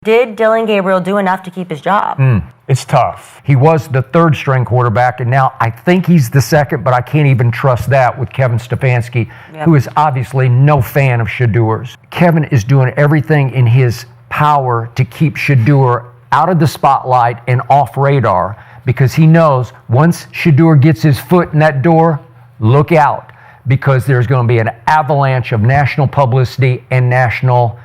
Did Dillon Gabriel do enough to keep his job? It's tough. He was the third string quarterback, and now I think he's the second, but I can't even trust that with Kevin Stefanski, who is obviously no fan of Shedur's. Kevin is doing everything in his power to keep Shadur out of the spotlight and off radar, because he knows once Shadur gets his foot in that door, look out, because there's going to be an avalanche of national publicity and national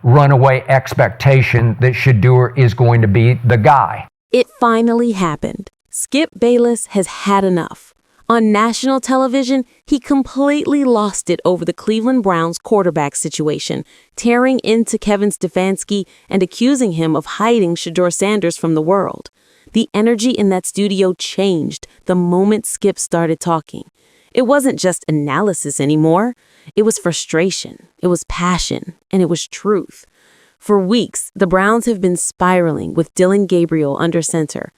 runaway expectation that Shadur is going to be the guy. It finally happened. Skip Bayless has had enough. On national television, he completely lost it over the Cleveland Browns quarterback situation, tearing into Kevin Stefanski and accusing him of hiding Shedeur Sanders from the world. The energy in that studio changed the moment Skip started talking. It wasn't just analysis anymore. It was frustration, it was passion, and it was truth. For weeks, the Browns have been spiraling with Dillon Gabriel under center.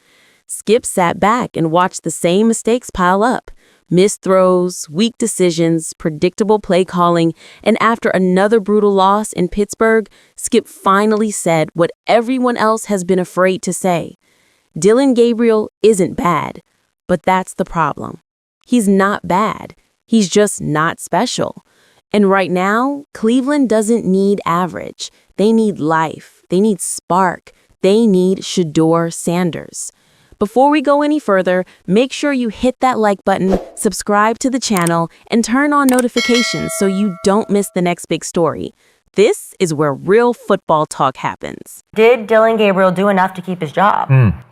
Skip sat back and watched the same mistakes pile up. Missed throws, weak decisions, predictable play calling, and after another brutal loss in Pittsburgh, Skip finally said what everyone else has been afraid to say. Dillon Gabriel isn't bad, but that's the problem. He's not bad. He's just not special. And right now, Cleveland doesn't need average. They need life. They need spark. They need Shedeur Sanders. Before we go any further, make sure you hit that like button, subscribe to the channel, and turn on notifications so you don't miss the next big story. This is where real football talk happens. Did Dillon Gabriel do enough to keep his job?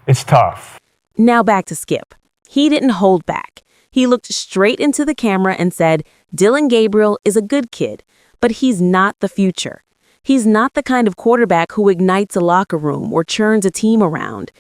It's tough. Now back to Skip. He didn't hold back. He looked straight into the camera and said, Dillon Gabriel is a good kid, but he's not the future. He's not the kind of quarterback who ignites a locker room or churns a team around.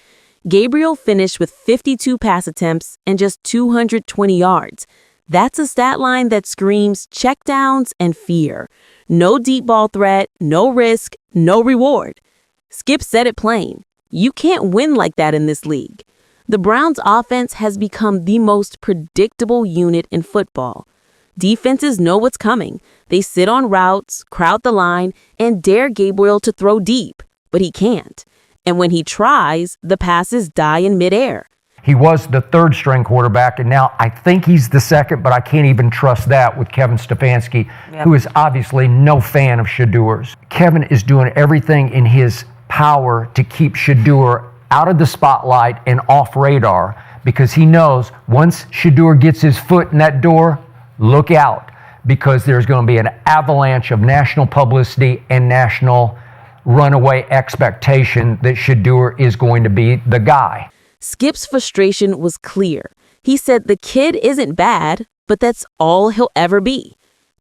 Gabriel finished with 52 pass attempts and just 220 yards. That's a stat line that screams checkdowns and fear. No deep ball threat, no risk, no reward. Skip said it plain. You can't win like that in this league. The Browns' offense has become the most predictable unit in football. Defenses know what's coming. They sit on routes, crowd the line, and dare Gabriel to throw deep, but he can't. And when he tries, the passes die in midair. He was the third string quarterback, and now I think he's the second, but I can't even trust that with Kevin Stefanski, who is obviously no fan of Shedur's. Kevin is doing everything in his power to keep Shadur out of the spotlight and off radar, because he knows once Shadur gets his foot in that door, look out, because there's going to be an avalanche of national publicity and national runaway expectation that Shadur is going to be the guy. Skip's frustration was clear. He said the kid isn't bad, but that's all he'll ever be.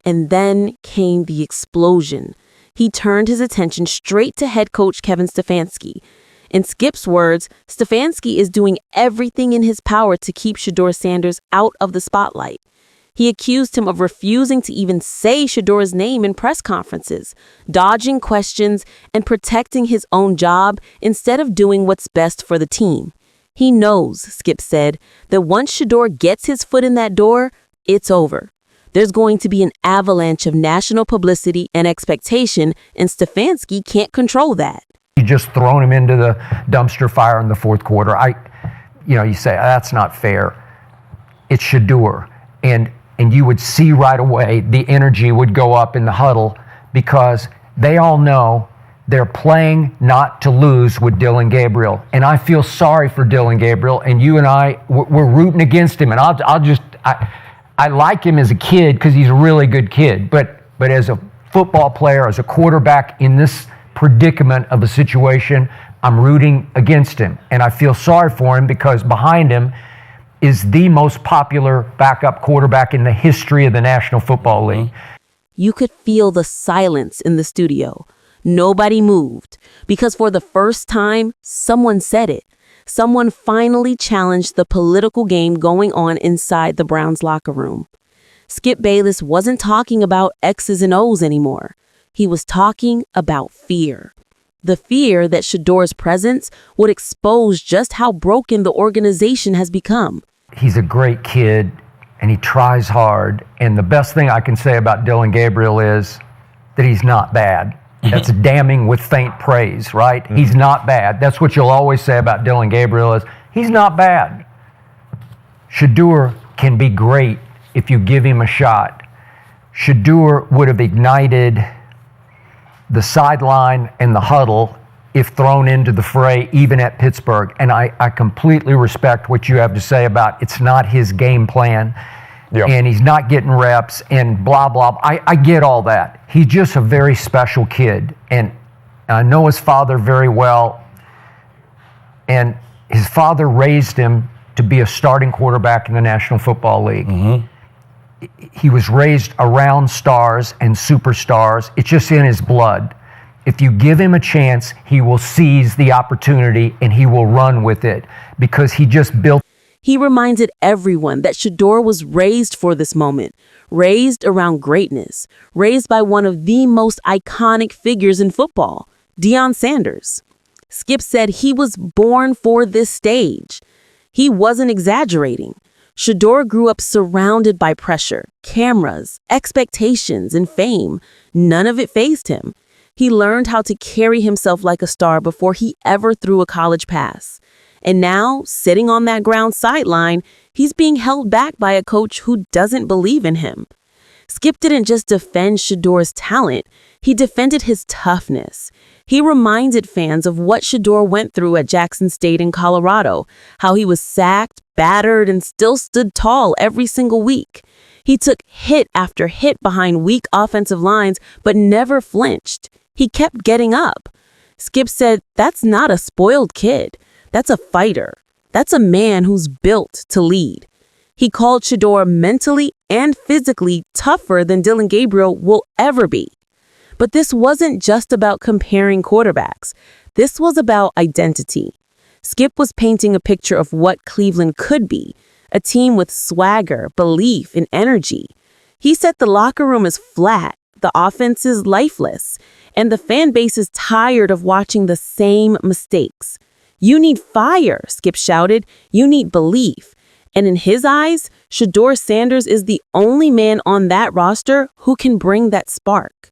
And then came the explosion. He turned his attention straight to head coach Kevin Stefanski. In Skip's words, Stefanski is doing everything in his power to keep Shedeur Sanders out of the spotlight. He accused him of refusing to even say Shedur's name in press conferences, dodging questions, and protecting his own job instead of doing what's best for the team. He knows, Skip said, that once Shadur gets his foot in that door, it's over. There's going to be an avalanche of national publicity and expectation, and Stefanski can't control that. You just thrown him into the dumpster fire in the fourth quarter. You say, that's not fair. It's Shadur. And you would see right away the energy would go up in the huddle, because they all know they're playing not to lose with Dillon Gabriel. And I feel sorry for Dillon Gabriel, and you and we're rooting against him. And I like him as a kid because he's a really good kid. But as a football player, as a quarterback in this predicament of a situation, I'm rooting against him. And I feel sorry for him because behind him is the most popular backup quarterback in the history of the National Football League. You could feel the silence in the studio. Nobody moved, because for the first time, someone said it. Someone finally challenged the political game going on inside the Browns locker room. Skip Bayless wasn't talking about X's and O's anymore. He was talking about fear. The fear that Shedur's presence would expose just how broken the organization has become. He's a great kid, and he tries hard. And the best thing I can say about Dillon Gabriel is that he's not bad. That's damning with faint praise, right? He's not bad. That's what you'll always say about Dillon Gabriel is, he's not bad. Shadur can be great if you give him a shot. Shadur would have ignited the sideline and the huddle if thrown into the fray, even at Pittsburgh. And I completely respect what you have to say about it's not his game plan, and he's not getting reps, and blah, blah. I get all that. He's just a very special kid, and I know his father very well, and his father raised him to be a starting quarterback in the National Football League. He was raised around stars and superstars. It's just in his blood. If you give him a chance, he will seize the opportunity and he will run with it because he just built. He reminded everyone that Shadur was raised for this moment, raised around greatness, raised by one of the most iconic figures in football, Dillon Sanders. Skip said he was born for this stage. He wasn't exaggerating. Shadur grew up surrounded by pressure, cameras, expectations, and fame. None of it fazed him. He learned how to carry himself like a star before he ever threw a college pass. And now, sitting on that ground sideline, he's being held back by a coach who doesn't believe in him. Skip didn't just defend Shedur's talent, he defended his toughness. He reminded fans of what Shadur went through at Jackson State in Colorado, how he was sacked, battered, and still stood tall every single week. He took hit after hit behind weak offensive lines, but never flinched. He kept getting up. Skip said, that's not a spoiled kid. That's a fighter. That's a man who's built to lead. He called Shadur mentally and physically tougher than Dillon Gabriel will ever be. But this wasn't just about comparing quarterbacks. This was about identity. Skip was painting a picture of what Cleveland could be, a team with swagger, belief, and energy. He said the locker room is flat, the offense is lifeless, and the fan base is tired of watching the same mistakes. You need fire, Skip shouted. You need belief. And in his eyes, Shedeur Sanders is the only man on that roster who can bring that spark.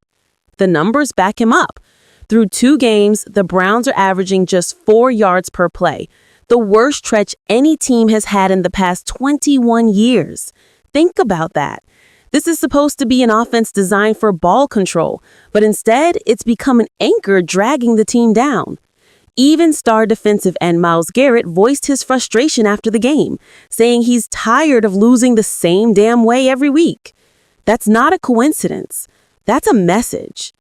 The numbers back him up. Through 2 games, the Browns are averaging just 4 yards per play, the worst stretch any team has had in the past 21 years. Think about that. This is supposed to be an offense designed for ball control, but instead, it's become an anchor dragging the team down. Even star defensive end Myles Garrett voiced his frustration after the game, saying he's tired of losing the same damn way every week. That's not a coincidence. That's a message.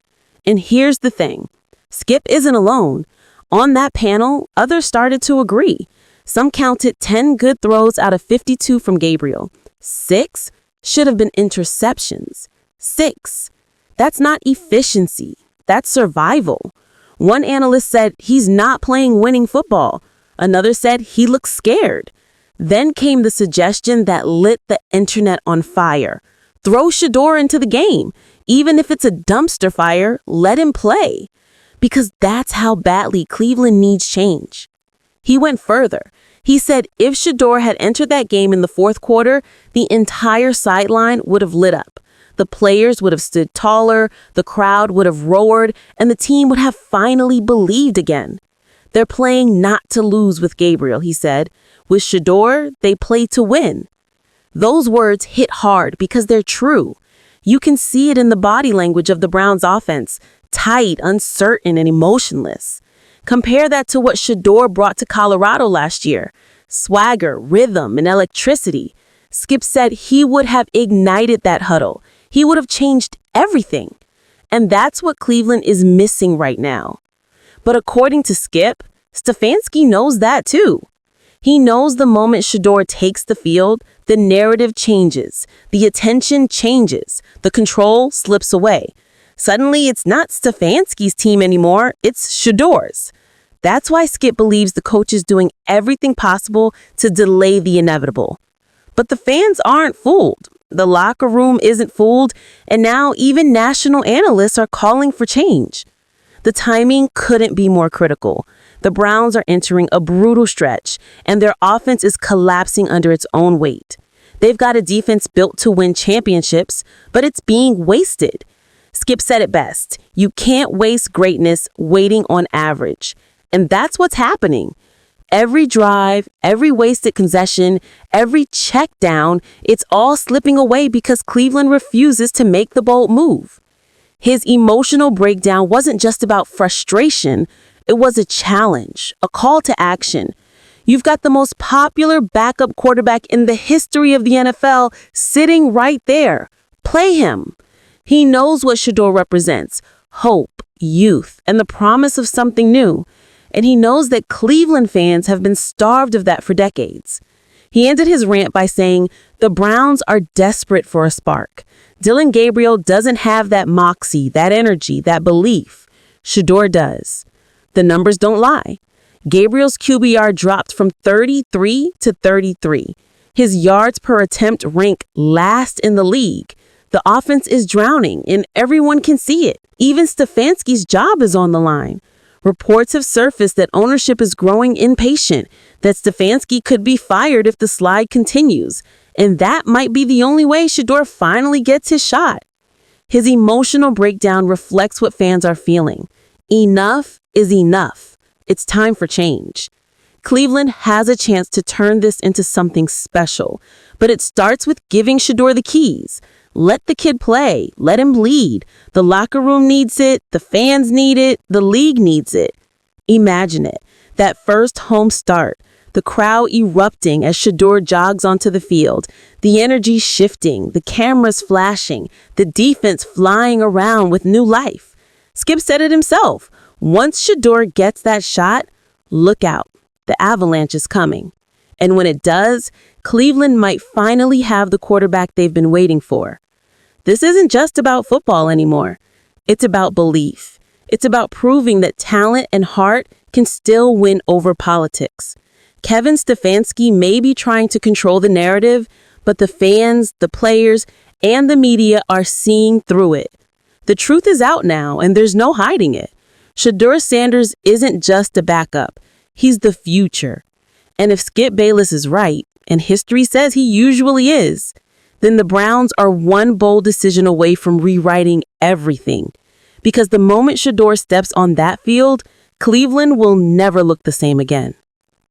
And here's the thing. Skip isn't alone. On that panel, others started to agree. Some counted 10 good throws out of 52 from Gabriel. 6 should have been interceptions. 6. That's not efficiency. That's survival. One analyst said he's not playing winning football. Another said he looks scared. Then came the suggestion that lit the internet on fire. Throw Shadur into the game. Even if it's a dumpster fire, let him play. Because that's how badly Cleveland needs change. He went further. He said if Shadur had entered that game in the 4th quarter, the entire sideline would have lit up. The players would have stood taller, the crowd would have roared, and the team would have finally believed again. They're playing not to lose with Gabriel, he said. With Shadur, they play to win. Those words hit hard because they're true. You can see it in the body language of the Browns' offense, tight, uncertain, and emotionless. Compare that to what Shadur brought to Colorado last year. Swagger, rhythm, and electricity. Skip said he would have ignited that huddle. He would have changed everything. And that's what Cleveland is missing right now. But according to Skip, Stefanski knows that too. He knows the moment Shadur takes the field, the narrative changes, the attention changes, the control slips away. Suddenly, it's not Stefanski's team anymore, it's Shedur's. That's why Skip believes the coach is doing everything possible to delay the inevitable. But the fans aren't fooled. The locker room isn't fooled, and now even national analysts are calling for change. The timing couldn't be more critical. The Browns are entering a brutal stretch, and their offense is collapsing under its own weight. They've got a defense built to win championships, but it's being wasted. Skip Skip said it best. You can't waste greatness waiting on average. And that's what's happening. Every drive, every wasted possession, every check down, it's all slipping away because Cleveland refuses to make the bold move. His emotional breakdown wasn't just about frustration. It was a challenge, a call to action. You've got the most popular backup quarterback in the history of the NFL sitting right there. Play him. He knows what Shadur represents: hope, youth, and the promise of something new. And he knows that Cleveland fans have been starved of that for decades. He ended his rant by saying, the Browns are desperate for a spark. Dillon Gabriel doesn't have that moxie, that energy, that belief. Shadur does. The numbers don't lie. Gabriel's QBR dropped from 33 to 33. His yards per attempt rank last in the league. The offense is drowning, and everyone can see it. Even Stefanski's job is on the line. Reports have surfaced that ownership is growing impatient, that Stefanski could be fired if the slide continues, and that might be the only way Shadur finally gets his shot. His emotional breakdown reflects what fans are feeling. Enough is enough. It's time for change. Cleveland has a chance to turn this into something special, but it starts with giving Shadur the keys. Let the kid play. Let him lead. The locker room needs it. The fans need it. The league needs it. Imagine it. That first home start. The crowd erupting as Shadur jogs onto the field. The energy shifting. The cameras flashing. The defense flying around with new life. Skip said it himself. Once Shadur gets that shot, look out. The avalanche is coming. And when it does, Cleveland might finally have the quarterback they've been waiting for. This isn't just about football anymore. It's about belief. It's about proving that talent and heart can still win over politics. Kevin Stefanski may be trying to control the narrative, but the fans, the players, and the media are seeing through it. The truth is out now, and there's no hiding it. Shedeur Sanders isn't just a backup. He's the future. And if Skip Bayless is right, and history says he usually is, then the Browns are one bold decision away from rewriting everything. Because the moment Shadur steps on that field, Cleveland will never look the same again.